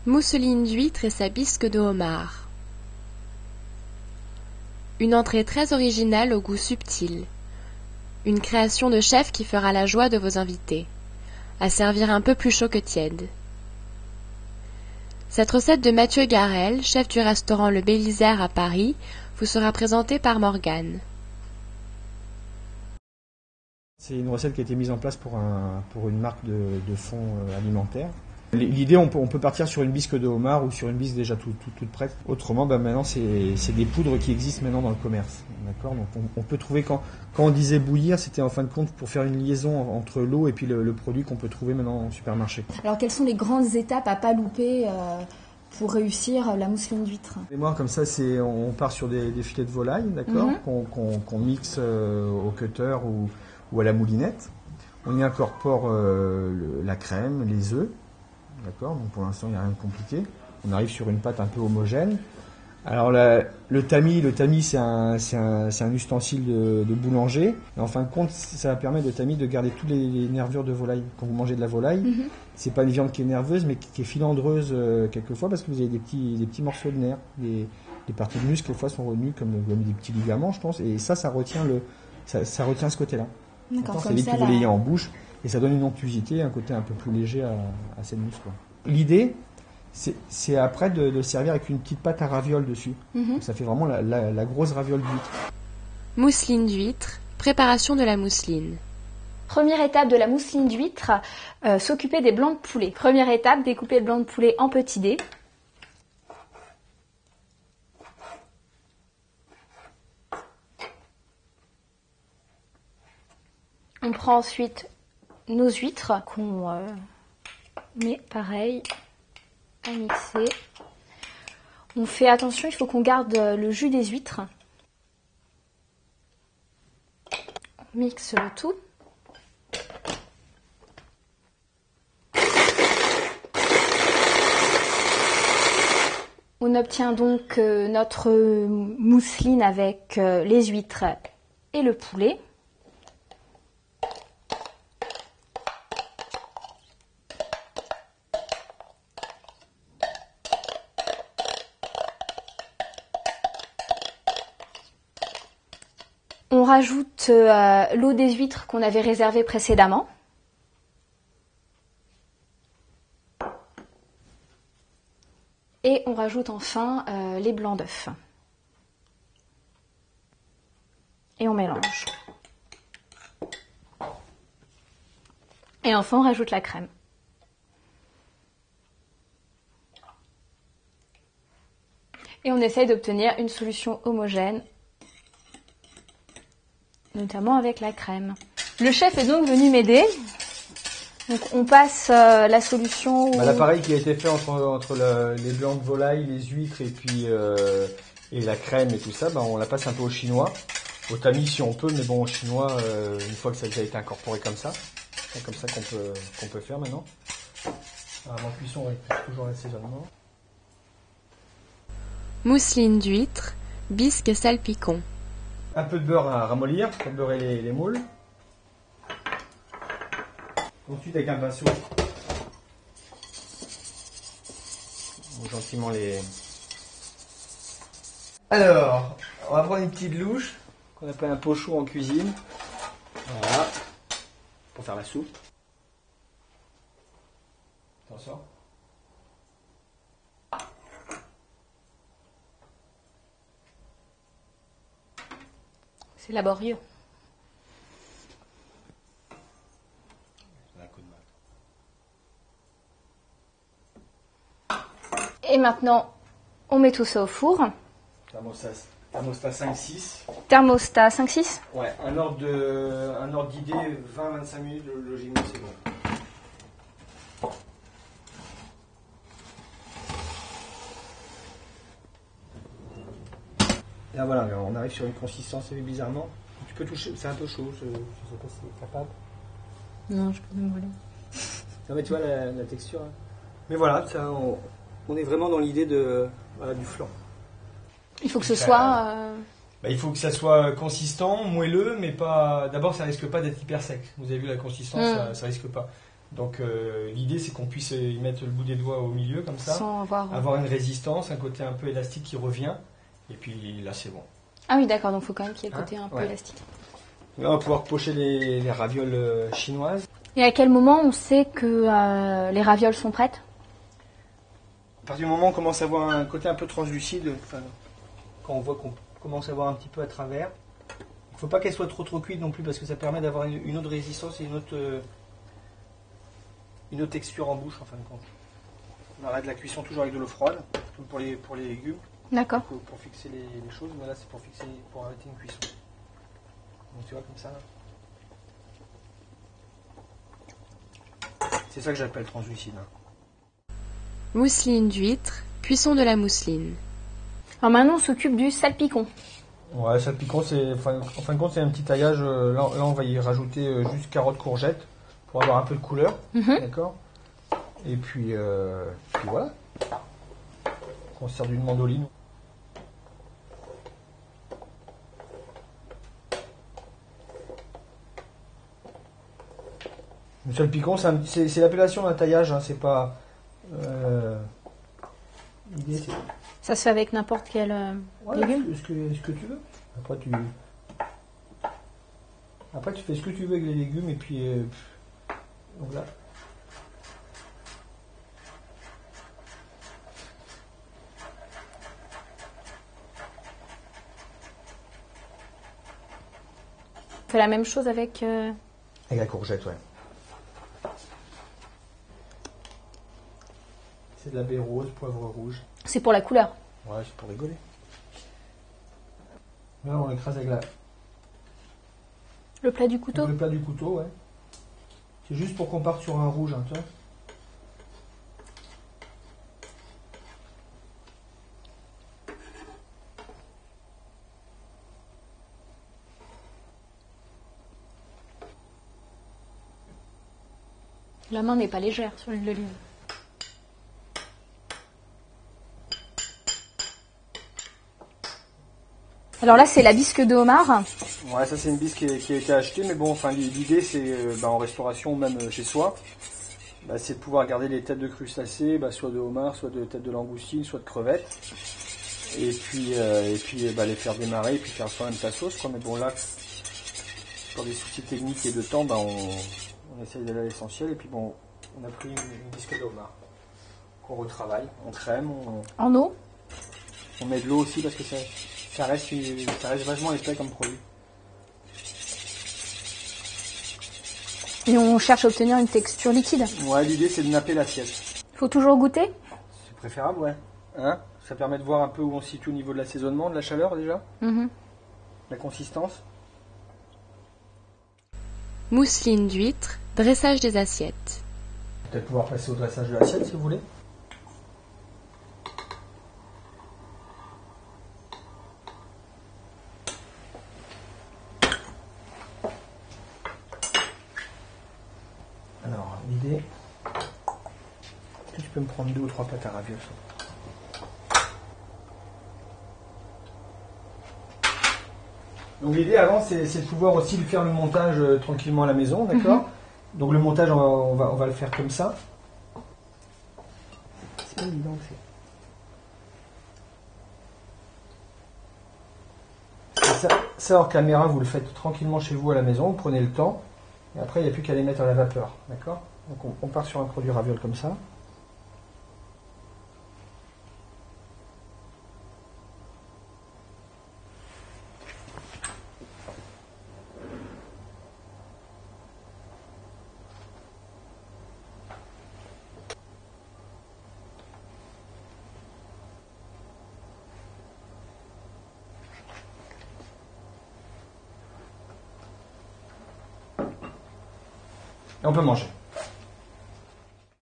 Mousseline d'huître et sa bisque de homard. Une entrée très originale au goût subtil. Une création de chef qui fera la joie de vos invités. À servir un peu plus chaud que tiède. Cette recette de Mathieu Garel, chef du restaurant Le Bélisaire à Paris, vous sera présentée par Morgane. C'est une recette qui a été mise en place pour une marque de fonds alimentaires. L'idée, on peut partir sur une bisque de homard ou sur une bisque déjà toute prête. Autrement, maintenant, c'est des poudres qui existent maintenant dans le commerce. D'accord ? Donc, on peut trouver, quand on disait bouillir, c'était en fin de compte pour faire une liaison entre l'eau et puis le produit qu'on peut trouver maintenant au supermarché. Alors, quelles sont les grandes étapes à pas louper pour réussir la mousseline d'huître? Et moi, comme ça, on part sur des filets de volaille, d'accord, qu'on mixe au cutter ou à la moulinette. On y incorpore la crème, les œufs. D'accord, donc pour l'instant il n'y a rien de compliqué. On arrive sur une pâte un peu homogène. Alors le tamis c'est un ustensile de boulanger. Et en fin de compte, ça permet le tamis de garder toutes les nervures de volaille. Quand vous mangez de la volaille, c'est pas une viande qui est nerveuse, mais qui est filandreuse quelquefois parce que vous avez des petits morceaux de nerfs. Les parties de muscle quelquefois sont retenues comme des petits ligaments, je pense. Et ça retient ça retient ce côté-là. D'accord, c'est vite que vous l'ayez en bouche. Et ça donne une onctuosité, un côté un peu plus léger à cette mousse, quoi. L'idée, c'est après de le servir avec une petite pâte à ravioles dessus. Donc ça fait vraiment la grosse raviole d'huître. Mousseline d'huître, préparation de la mousseline. Première étape de la mousseline d'huître, s'occuper des blancs de poulet. Première étape, découper le blanc de poulet en petits dés. On prend ensuite nos huîtres qu'on met pareil à mixer. On fait attention, il faut qu'on garde le jus des huîtres. On mixe le tout. On obtient donc notre mousseline avec les huîtres et le poulet. On rajoute l'eau des huîtres qu'on avait réservée précédemment. Et on rajoute enfin les blancs d'œufs. Et on mélange. Et enfin on rajoute la crème. Et on essaye d'obtenir une solution homogène, notamment avec la crème. Le chef est donc venu m'aider. Donc on passe la solution... L'appareil qui a été fait entre les blancs de volaille, les huîtres et puis et la crème et tout ça, on la passe un peu au chinois. Au tamis si on peut, mais bon, au chinois, une fois que ça a déjà été incorporé comme ça, c'est comme ça qu'on peut faire maintenant. Alors, en cuisson, on récupère toujours l'assaisonnement. Mousseline d'huître, bisque et salpicon. Un peu de beurre à ramollir pour beurrer les moules. Ensuite, avec un pinceau, gentiment les... Alors, on va prendre une petite louche, qu'on appelle un pochon en cuisine. Voilà, pour faire la soupe. Attention. C'est laborieux. Et maintenant, on met tout ça au four. Thermostat 5-6. Thermostat 5-6 ? Ouais, un ordre d'idée, 20-25 minutes, logiquement c'est bon. Là voilà, on arrive sur une consistance bizarrement. Tu peux toucher, c'est un peu chaud, je sais pas si c'est capable. Non, je peux me brûler. Non mais tu vois la texture. Hein. Mais voilà, ça, on est vraiment dans l'idée du flan. Il faut que ce soit... Il faut que ça soit consistant, moelleux, mais pas. D'abord, ça risque pas d'être hyper sec. Vous avez vu la consistance, ça risque pas. Donc l'idée c'est qu'on puisse y mettre le bout des doigts au milieu comme ça, sans avoir une résistance, un côté un peu élastique qui revient, et puis là c'est bon. Ah oui, d'accord, donc il faut quand même qu'il y ait le côté un peu élastique. Là on va pouvoir pocher les ravioles chinoises. Et à quel moment on sait que les ravioles sont prêtes? À partir du moment où on commence à avoir un côté un peu translucide, quand on voit qu'on commence à voir un petit peu à travers, il ne faut pas qu'elle soit trop cuite non plus parce que ça permet d'avoir une autre résistance et une autre texture en bouche en fin de compte. On arrête la cuisson toujours avec de l'eau froide, comme pour les légumes. D'accord. Pour fixer les choses, mais là c'est pour arrêter une cuisson. Donc tu vois comme ça là. C'est ça que j'appelle translucide. Mousseline d'huître, cuisson de la mousseline. Alors maintenant on s'occupe du salpicon. Ouais, salpicon, en fin de compte c'est un petit taillage. Là on va y rajouter juste carottes, courgettes pour avoir un peu de couleur. D'accord. Et puis voilà. On sert d'une mandoline. Le salpicon, c'est l'appellation d'un taillage, hein, c'est pas. L'idée, c'est. Ça se fait avec n'importe quel légume. Ce que tu veux. Après, tu fais ce que tu veux avec les légumes et puis. Donc là. On fait la même chose avec. Avec la courgette, ouais. C'est de la baie rose, poivre rouge. C'est pour la couleur. Ouais, c'est pour rigoler. Là, on écrase avec Le plat du couteau. le plat du couteau, ouais. C'est juste pour qu'on parte sur un rouge, hein, tu vois. La main n'est pas légère sur l'huile d'olive. Alors là, c'est la bisque de homard. Ouais, ça c'est une bisque qui a été achetée, mais bon, enfin l'idée c'est en restauration, même chez soi, c'est de pouvoir garder les têtes de crustacés, soit de homard, soit de têtes de langoustine, soit de crevettes, et puis les faire démarrer, et puis faire soi-même ta sauce, quoi. Mais bon là, pour des soucis techniques et de temps, on essaye d'aller à l'essentiel, et puis bon, on a pris une bisque de homard qu'on retravaille, on crème, En eau. on met de l'eau aussi parce que ça reste vachement épais comme produit. Et on cherche à obtenir une texture liquide. Ouais, l'idée c'est de napper l'assiette. Faut toujours goûter. C'est préférable, ouais. Hein, ça permet de voir un peu où on se situe au niveau de l'assaisonnement, de la chaleur déjà, la consistance. Mousseline d'huître, dressage des assiettes. Peut-être pouvoir passer au dressage de l'assiette si vous voulez. Alors, l'idée... Est-ce que tu peux me prendre 2 ou 3 pâtes à ravioles? Donc l'idée avant c'est de pouvoir aussi faire le montage tranquillement à la maison, d'accord? Donc le montage on va le faire comme ça. C'est pas évident ça hors caméra vous le faites tranquillement chez vous à la maison, vous prenez le temps et après il n'y a plus qu'à les mettre à la vapeur, d'accord? Donc on part sur un produit raviole comme ça. Et on peut manger.